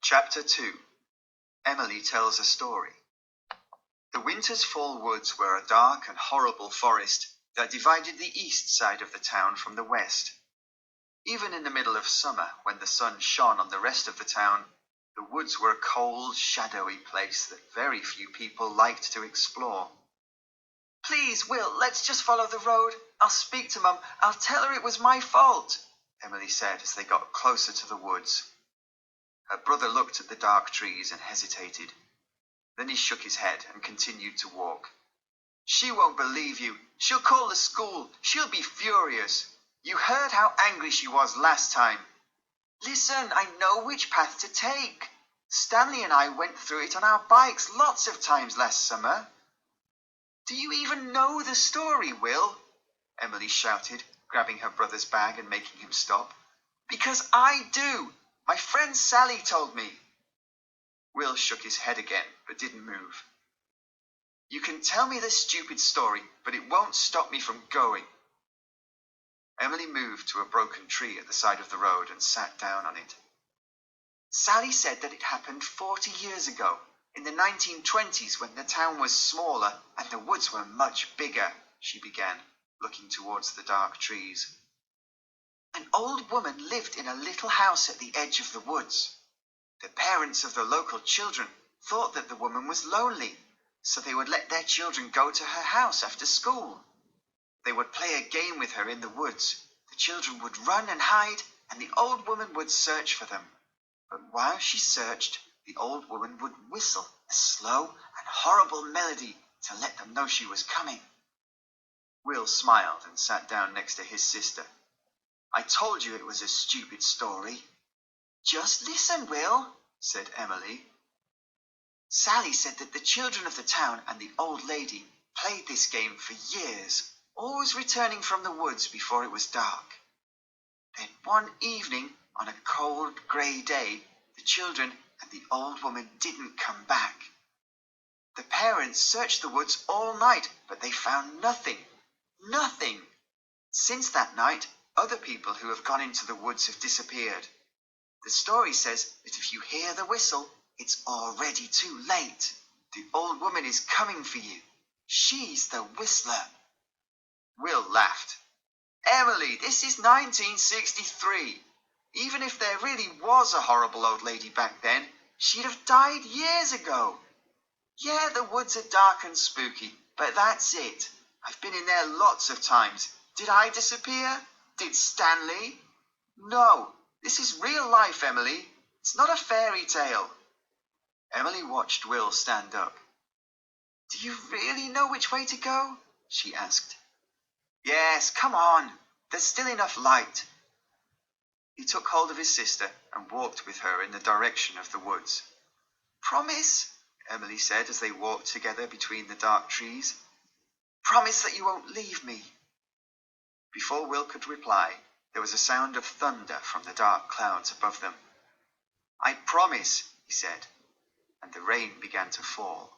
Chapter 2. Emily Tells a Story. The Winter's Fall Woods were a dark and horrible forest that divided the east side of the town from the west. Even in the middle of summer, when the sun shone on the rest of the town, the woods were a cold, shadowy place that very few people liked to explore. "Please, Will, let's just follow the road. I'll speak to Mum. I'll tell her it was my fault," Emily said as they got closer to the woods. Her brother looked at the dark trees and hesitated. Then he shook his head and continued to walk. "She won't believe you. She'll call the school. She'll be furious. You heard how angry she was last time. Listen, I know which path to take. Stanley and I went through it on our bikes lots of times last summer." "Do you even know the story, Will?" Emily shouted, grabbing her brother's bag and making him stop. "Because I do. My friend Sally told me." Will shook his head again, but didn't move. "You can tell me the stupid story, but it won't stop me from going." Emily moved to a broken tree at the side of the road and sat down on it. "Sally said that it happened 40 years ago, in the 1920s, when the town was smaller and the woods were much bigger," she began, looking towards the dark trees. "An old woman lived in a little house at the edge of the woods. The parents of the local children thought that the woman was lonely, so they would let their children go to her house after school. They would play a game with her in the woods. The children would run and hide, and the old woman would search for them. But while she searched, the old woman would whistle a slow and horrible melody to let them know she was coming." Will smiled and sat down next to his sister. "I told you it was a stupid story." "Just listen, Will," said Emily. "Sally said that the children of the town and the old lady played this game for years, always returning from the woods before it was dark. Then one evening, on a cold, grey day, the children and the old woman didn't come back. The parents searched the woods all night, but they found nothing. Nothing! Since that night, other people who have gone into the woods have disappeared. The story says that if you hear the whistle, it's already too late. The old woman is coming for you. She's the whistler." Will laughed. "Emily, this is 1963. Even if there really was a horrible old lady back then, she'd have died years ago. Yeah, the woods are dark and spooky, but that's it. I've been in there lots of times. Did I disappear? Did Stanley? No. This is real life, Emily. It's not a fairy tale." Emily watched Will stand up. "Do you really know which way to go?" she asked. "Yes, come on. There's still enough light." He took hold of his sister and walked with her in the direction of the woods. "Promise?" Emily said as they walked together between the dark trees. "Promise that you won't leave me." Before Will could reply, there was a sound of thunder from the dark clouds above them. "I promise," he said, and the rain began to fall.